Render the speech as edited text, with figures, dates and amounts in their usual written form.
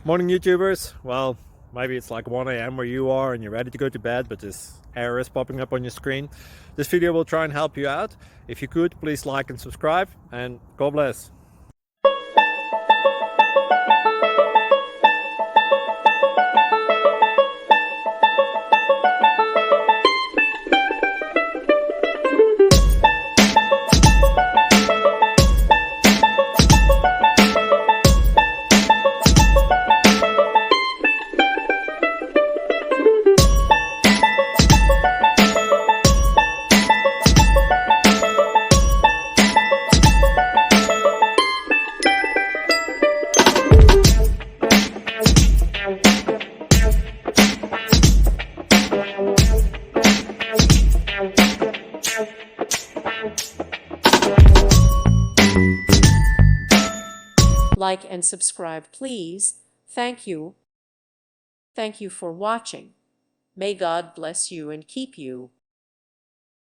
Morning YouTubers. Well, maybe it's like 1 a.m. where you are and you're ready to go to bed, but this error is popping up on your screen. This video will try and help you out. If you could, please like and subscribe, and God bless. Like and subscribe, please. Thank you. Thank you for watching. May God bless you and keep you.